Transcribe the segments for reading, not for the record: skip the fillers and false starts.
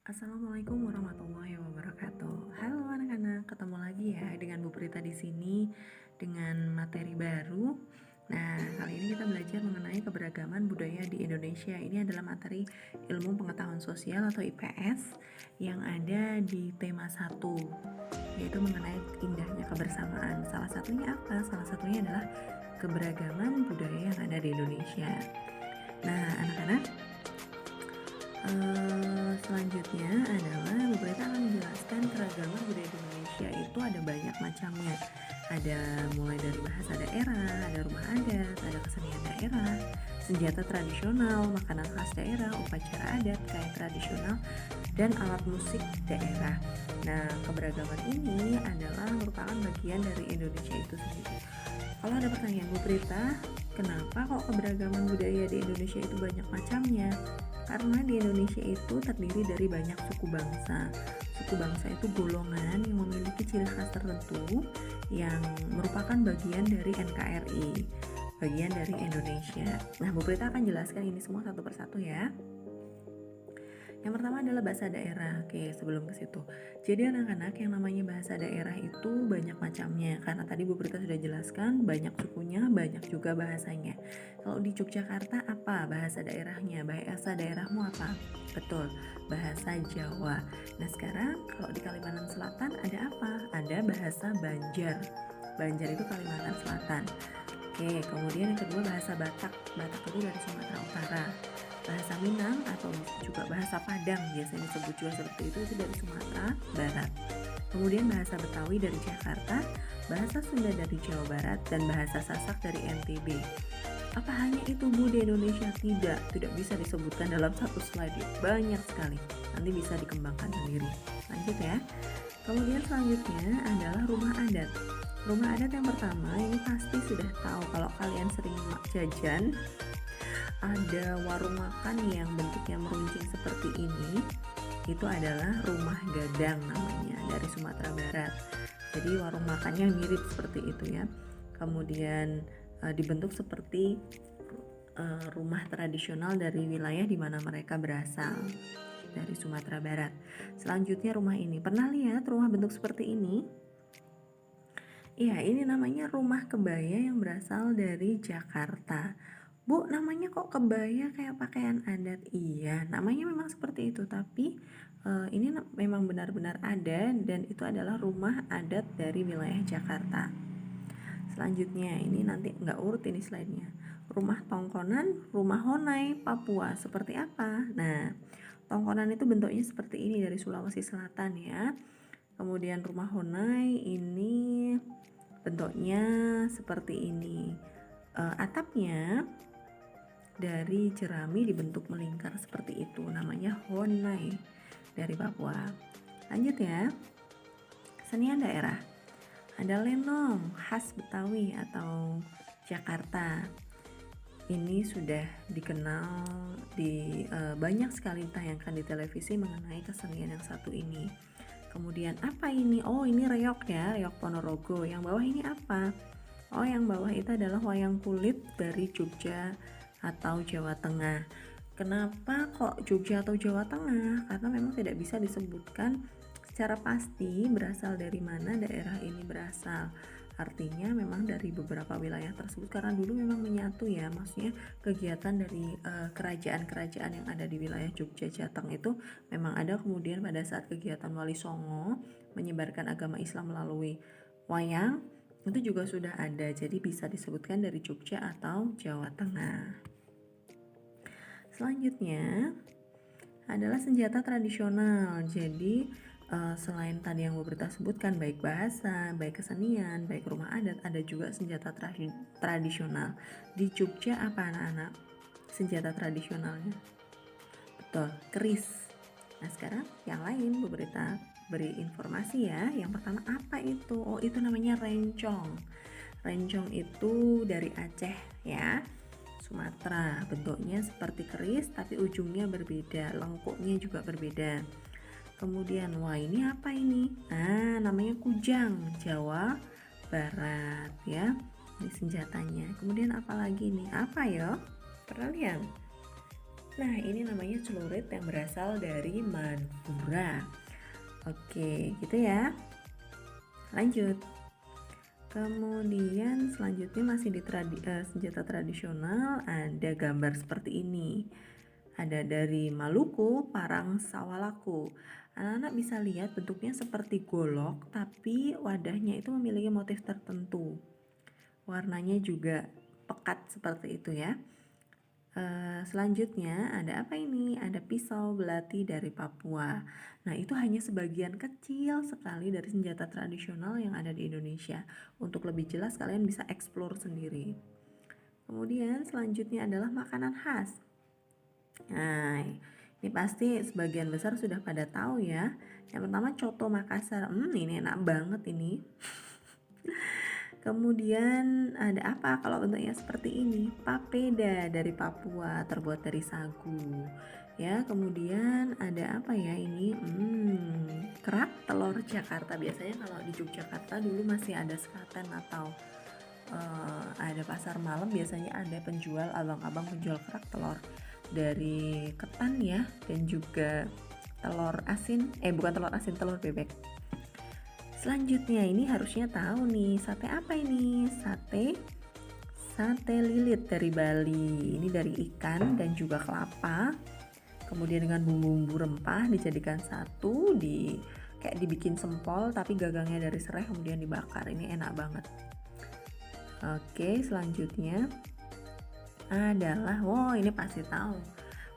Assalamualaikum warahmatullahi wabarakatuh. Halo anak-anak, ketemu lagi ya dengan Bu Prita di sini dengan materi baru. Nah, kali ini kita belajar mengenai keberagaman budaya di Indonesia. Ini adalah materi Ilmu Pengetahuan Sosial atau IPS yang ada di tema 1, yaitu mengenai indahnya kebersamaan. Salah satunya apa? Salah satunya adalah keberagaman budaya yang ada di Indonesia. Nah, anak-anak, selanjutnya adalah Bu Prita akan menjelaskan keragaman budaya di Indonesia itu ada banyak macamnya. Ada mulai dari bahasa daerah, ada rumah adat, ada kesenian daerah, senjata tradisional, makanan khas daerah, upacara adat, kain tradisional, dan alat musik daerah. Nah, keberagaman ini adalah merupakan bagian dari Indonesia itu sendiri. Kalau ada pertanyaan Bu Prita, kenapa kok keberagaman budaya di Indonesia itu banyak macamnya? Karena di Indonesia itu terdiri dari banyak suku bangsa. Suku bangsa itu golongan yang memiliki ciri khas tertentu yang merupakan bagian dari NKRI, bagian dari Indonesia. Nah, Bu Prita akan jelaskan ini semua satu persatu ya. Yang pertama adalah bahasa daerah. Oke, sebelum ke situ. Jadi anak-anak, yang namanya bahasa daerah itu banyak macamnya. Karena tadi Bu Prita sudah jelaskan, banyak sukunya, banyak juga bahasanya. Kalau di Yogyakarta apa bahasa daerahnya? Bahasa daerahmu apa? Betul, bahasa Jawa. Nah, sekarang kalau di Kalimantan Selatan ada apa? Ada bahasa Banjar. Banjar itu Kalimantan Selatan. Oke, kemudian yang kedua bahasa Batak. Batak itu dari Sumatera Utara. Bahasa Minang atau juga bahasa Padang biasanya disebut juga seperti itu dari Sumatera Barat. Kemudian bahasa Betawi dari Jakarta, bahasa Sunda dari Jawa Barat, dan bahasa Sasak dari NTB. Apa hanya itu Bu di Indonesia? Tidak bisa disebutkan dalam satu slide, banyak sekali. Nanti bisa dikembangkan sendiri. Lanjut ya. Kemudian selanjutnya adalah rumah adat. Rumah adat yang pertama ini pasti sudah tahu kalau kalian sering jajan. Ada warung makan yang bentuknya meruncing seperti ini, itu adalah rumah gadang namanya, dari Sumatera Barat. Jadi warung makannya mirip seperti itu ya. Kemudian dibentuk seperti rumah tradisional dari wilayah di mana mereka berasal, dari Sumatera Barat. Selanjutnya rumah ini, pernah lihat rumah bentuk seperti ini? Iya, ini namanya rumah kebaya yang berasal dari Jakarta. Bu, namanya kok kebaya kayak pakaian adat? Iya, namanya memang seperti itu, tapi ini memang benar-benar ada dan itu adalah rumah adat dari wilayah Jakarta. Selanjutnya, ini nanti nggak urut ini slide-nya. Rumah tongkonan, rumah Honai, Papua, seperti apa? Nah, tongkonan itu bentuknya seperti ini dari Sulawesi Selatan ya. Kemudian rumah Honai ini bentuknya seperti ini. Atapnya dari jerami dibentuk melingkar seperti itu, namanya Honai dari Papua. Lanjut ya. Kesenian daerah. Ada lenong khas Betawi atau Jakarta. Ini sudah dikenal di banyak sekali ditayangkan di televisi mengenai kesenian yang satu ini. Kemudian apa ini? Oh, ini reok ya, reok Ponorogo. Yang bawah ini apa? Oh, yang bawah itu adalah wayang kulit dari Jogja atau Jawa Tengah. Kenapa kok Jogja atau Jawa Tengah? Karena memang tidak bisa disebutkan secara pasti berasal dari mana daerah ini berasal. Artinya memang dari beberapa wilayah tersebut karena dulu memang menyatu ya, maksudnya kegiatan dari kerajaan-kerajaan yang ada di wilayah Jogja Jateng itu memang ada. Kemudian pada saat kegiatan Wali Songo menyebarkan agama Islam melalui wayang itu juga sudah ada, jadi bisa disebutkan dari Jogja atau Jawa Tengah. Selanjutnya adalah senjata tradisional. Jadi selain tadi yang Bu Prita sebutkan, baik bahasa, baik kesenian, baik rumah adat, ada juga senjata tradisional. Di Jogja apa anak-anak senjata tradisionalnya? Betul, keris. Nah, sekarang yang lain Bu Prita beri informasi ya. Yang pertama apa itu? Oh, itu namanya rencong. Rencong itu dari Aceh ya, Sumatera. Bentuknya seperti keris tapi ujungnya berbeda, lengkuknya juga berbeda. Kemudian, wah ini apa ini? Nah, namanya kujang, Jawa Barat ya. Ini senjatanya. Kemudian apa lagi nih? Apa ya? Pernah lihat? Nah, ini namanya celurit yang berasal dari Madura. Oke, gitu ya. Lanjut. Kemudian selanjutnya masih di senjata tradisional, ada gambar seperti ini. Ada dari Maluku, parang sawalaku. Anak-anak bisa lihat bentuknya seperti golok, tapi wadahnya itu memiliki motif tertentu. Warnanya juga pekat seperti itu ya. Selanjutnya ada apa ini? Ada pisau belati dari Papua. Nah, itu hanya sebagian kecil sekali dari senjata tradisional yang ada di Indonesia. Untuk lebih jelas kalian bisa explore sendiri. Kemudian selanjutnya adalah makanan khas. Nah, ini pasti sebagian besar sudah pada tahu ya. Yang pertama coto Makassar. Ini enak banget ini. Kemudian ada apa kalau bentuknya seperti ini? Papeda dari Papua, terbuat dari sagu. Ya, kemudian ada apa ya ini? Kerak telur Jakarta. Biasanya kalau di Yogyakarta dulu masih ada sekaten atau ada pasar malam, biasanya ada penjual, abang-abang penjual kerak telur dari ketan ya, dan juga telur asin, bukan telur asin, telur bebek. Selanjutnya ini harusnya tahu nih, sate apa ini? Sate lilit dari Bali. Ini dari ikan dan juga kelapa. Kemudian dengan bumbu-bumbu rempah dijadikan satu, kayak dibikin sempol tapi gagangnya dari serai kemudian dibakar. Ini enak banget. Oke, selanjutnya adalah, ini pasti tahu.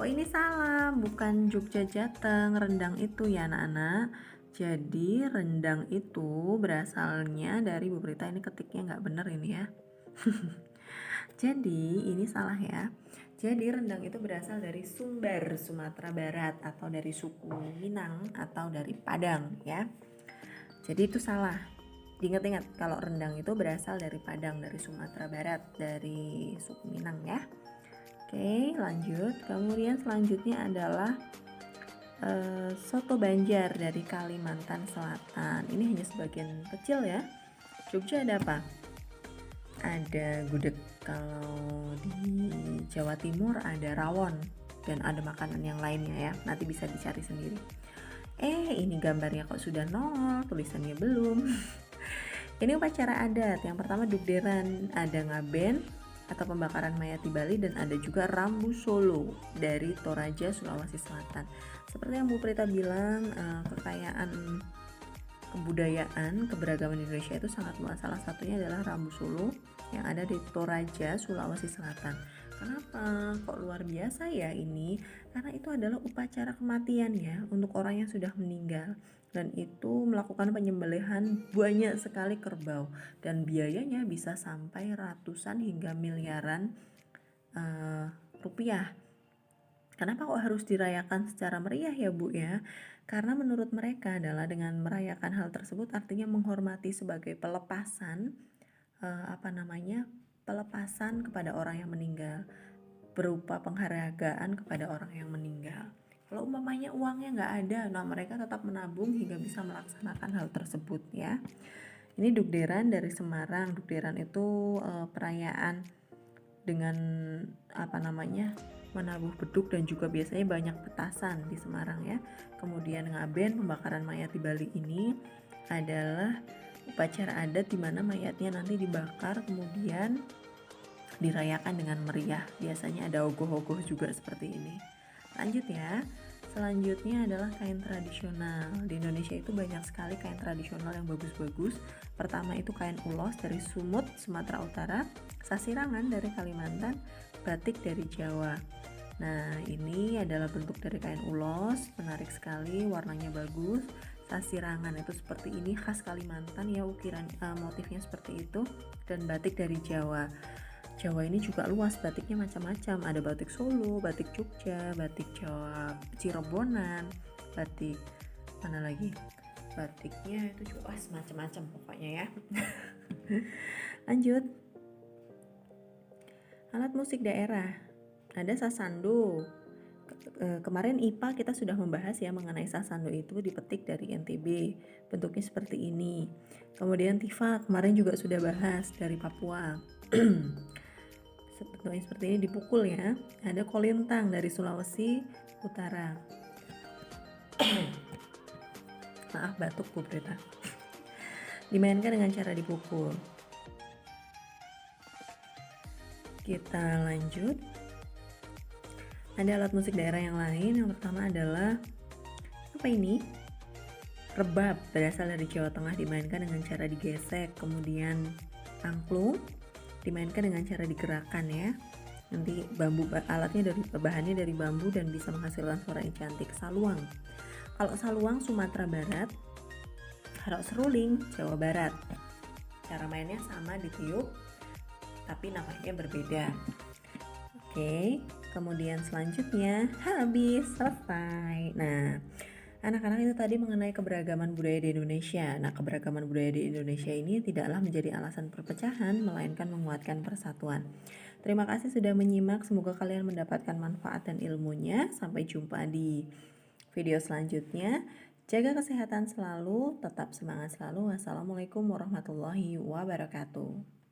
Ini salah, bukan Jogja Jateng, rendang itu ya anak-anak. Jadi rendang itu berasalnya dari Bu Prita, ini ketiknya nggak bener ini ya. Jadi ini salah ya. Jadi rendang itu berasal dari Sumbar, Sumatera Barat, atau dari suku Minang atau dari Padang ya. Jadi itu salah. Diingat-ingat kalau rendang itu berasal dari Padang, dari Sumatera Barat, dari suku Minang ya. Oke, lanjut. Kemudian selanjutnya adalah soto Banjar dari Kalimantan Selatan. Ini hanya sebagian kecil ya. Jogja ada apa? Ada gudeg. Kalau di Jawa Timur ada rawon dan ada makanan yang lainnya ya. Nanti bisa dicari sendiri. Ini gambarnya kok sudah nol, tulisannya belum. Ini upacara adat. Yang pertama dugderan, ada ngaben atau pembakaran mayat di Bali, dan ada juga rambu solo dari Toraja, Sulawesi Selatan. Seperti yang Bu Prita bilang, kekayaan kebudayaan, keberagaman Indonesia itu sangat luas. Salah satunya adalah rambu solo yang ada di Toraja, Sulawesi Selatan. Kenapa kok luar biasa ya ini? Karena itu adalah upacara kematian ya untuk orang yang sudah meninggal, dan itu melakukan penyembelihan banyak sekali kerbau, dan biayanya bisa sampai ratusan hingga miliaran rupiah. Kenapa kok harus dirayakan secara meriah ya Bu ya? Karena menurut mereka adalah dengan merayakan hal tersebut artinya menghormati sebagai pelepasan pelepasan kepada orang yang meninggal, berupa penghargaan kepada orang yang meninggal. Kalau umpamanya uangnya nggak ada, nah mereka tetap menabung hingga bisa melaksanakan hal tersebut ya. Ini dugderan dari Semarang. Dugderan itu perayaan dengan menabuh beduk, dan juga biasanya banyak petasan di Semarang ya. Kemudian ngaben, pembakaran mayat di Bali, ini adalah upacara adat di mana mayatnya nanti dibakar kemudian dirayakan dengan meriah. Biasanya ada ogoh-ogoh juga seperti ini. Lanjut ya. Selanjutnya adalah kain tradisional. Di Indonesia itu banyak sekali kain tradisional yang bagus-bagus. Pertama itu kain ulos dari Sumut, Sumatera Utara, sasirangan dari Kalimantan, batik dari Jawa. Nah, ini adalah bentuk dari kain ulos, menarik sekali, warnanya bagus. Sasirangan itu seperti ini, khas Kalimantan ya, ukiran motifnya seperti itu, dan batik dari Jawa. Jawa ini juga luas, batiknya macam-macam. Ada batik Solo, batik Jogja, batik Jawa Cirebonan, batik mana lagi? Batiknya itu juga macam-macam pokoknya ya. Lanjut. Alat musik daerah. Ada sasando. Kemarin IPA kita sudah membahas ya mengenai sasando, itu dipetik dari NTB. Bentuknya seperti ini. Kemudian tifa kemarin juga sudah bahas dari Papua. bentuknya seperti ini, dipukul ya. Ada kolintang dari Sulawesi Utara. Maaf batuk Bu Prita. Dimainkan dengan cara dipukul. Kita lanjut. Ada alat musik daerah yang lain. Yang pertama adalah apa ini? Rebab, berasal dari Jawa Tengah, dimainkan dengan cara digesek. Kemudian angklung dimainkan dengan cara digerakkan ya. Nanti alatnya bahannya dari bambu dan bisa menghasilkan suara yang cantik. Saluang. Kalau saluang Sumatera Barat, kalau seruling Jawa Barat. Cara mainnya sama, ditiup tapi namanya berbeda. Oke, kemudian selanjutnya habis, selesai. Nah, anak-anak itu tadi mengenai keberagaman budaya di Indonesia. Nah, keberagaman budaya di Indonesia ini tidaklah menjadi alasan perpecahan, melainkan menguatkan persatuan. Terima kasih sudah menyimak, semoga kalian mendapatkan manfaat dan ilmunya. Sampai jumpa di video selanjutnya. Jaga kesehatan selalu, tetap semangat selalu. Wassalamualaikum warahmatullahi wabarakatuh.